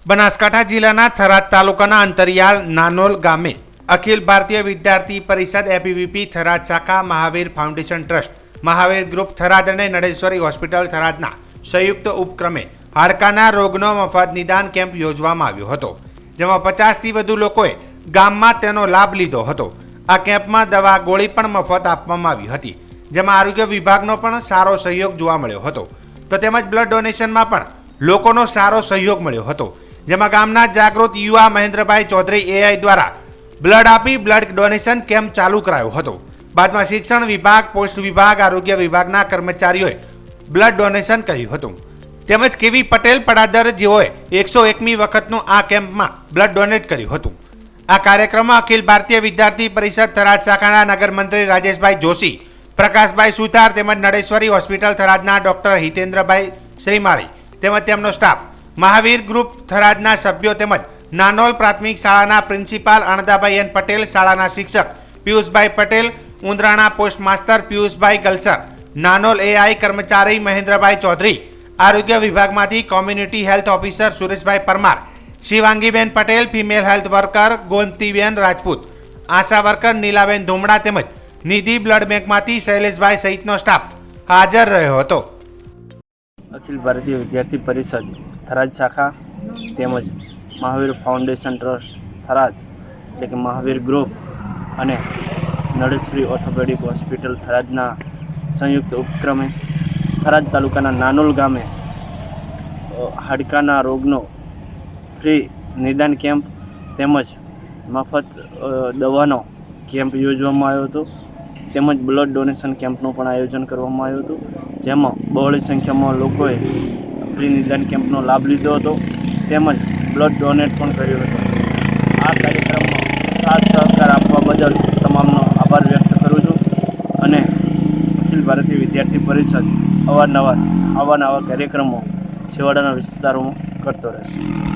બનાસકાંઠા જિલ્લાના થરાદ તાલુકાના અંતરિયાળ નાનોલ ગામે અખિલ ભારતીય વિદ્યાર્થી પરિષદ એબીવીપી થરાદ શાખા Mahavir foundation trust Mahavir group Tharad અને નડેશ્વરી હોસ્પિટલ થરાદના સંયુક્ત ઉપક્રમે હાડકાના રોગનો મફત નિદાન કેમ્પ યોજવામાં આવ્યો હતો, જેમાં 50થી વધુ લોકોએ ગામમાં તેનો લાભ લીધો હતો। આ કેમ્પમાં દવા ગોળી પણ મફત આપવામાં આવી હતી, જેમાં આરોગ્ય વિભાગનો પણ સારો સહયોગ જોવા મળ્યો હતો। તો તેમજ બ્લડ ડોનેશનમાં પણ લોકોનો સારો સહયોગ મળ્યો હતો, જેમાં ગામના જાગૃત યુવા મહેન્દ્રભાઈ ચૌધરી એઆઈ દ્વારા બ્લડ આપી બ્લડ ડોનેશન કેમ્પ ચાલુ કરાયો હતો। બાદમાં શિક્ષણ વિભાગ, પોસ્ટ વિભાગ, આરોગ્ય વિભાગના કર્મચારીઓએ બ્લડ ડોનેશન કર્યું હતું। તેમજ કેવી પટેલ પડાદર જેઓએ 101મી વખતનું આ કેમ્પમાં બ્લડ ડોનેટ કર્યું હતું। આ કાર્યક્રમમાં અખિલ ભારતીય વિદ્યાર્થી પરિષદ થરાદ શાખાના નગરમંત્રી રાજેશભાઈ જોશી, પ્રકાશભાઈ સુથાર તેમજ નડેશ્વરી હોસ્પિટલ થરાદના ડોક્ટર હિતેન્દ્રભાઈ શ્રીમાળી તેમજ તેમનો સ્ટાફ, મહાવીર ગ્રુપ થરાદના સભ્યો તેમજ નાનોલ પ્રાથમિક શાળાના પ્રિન્સિપાલ અણદાભાઈ એન પટેલ, શાળાના શિક્ષક પિયુષભાઈ પટેલ, ઉંદરાણા પોસ્ટ માસ્ટર પિયુષભાઈ ગલસર, નાનોલ એઆઈ કર્મચારી મહેન્દ્રભાઈ ચૌધરી, આરોગ્ય વિભાગમાંથી community health officer Sureshbhai Parmar, Shivangiben Patel, female health worker Gomtiben Rajput, ASHA worker Nilaben Dhumda તેમજ નિધિ બ્લડ બેંકમાંથી શૈલેષભાઈ સહિતનો સ્ટાફ હાજર રહ્યો હતો। અખિલ ભારતીય વિદ્યાર્થી પરિષદ થરાદ શાખા તેમજ મહાવીર ફાઉન્ડેશન ટ્રસ્ટ થરાદ એટલે કે મહાવીર ગ્રુપ અને નડેશ્વરી ઓર્થોપેડિક હોસ્પિટલ થરાદના સંયુક્ત ઉપક્રમે થરાદ તાલુકાના નાનોલ ગામે હાડકાના રોગનો ફ્રી નિદાન કેમ્પ તેમજ મફત દવાનો કેમ્પ યોજવામાં આવ્યો હતો, તેમજ બ્લડ ડોનેશન કેમ્પનું પણ આયોજન કરવામાં આવ્યું હતું, જેમાં બહોળી સંખ્યામાં લોકોએ ફ્રી નિદાન કેમ્પનો લાભ લીધો હતો તેમજ બ્લડ ડોનેટ પણ કર્યું હતું। આ કાર્યક્રમમાં સાથ સહકાર આપવા બદલ તમામનો આભાર વ્યક્ત કરું છું અને અખિલ ભારતીય વિદ્યાર્થી પરિષદ અવારનવાર આવા કાર્યક્રમો છેવાડાના વિસ્તારોમાં કરતો રહેશે।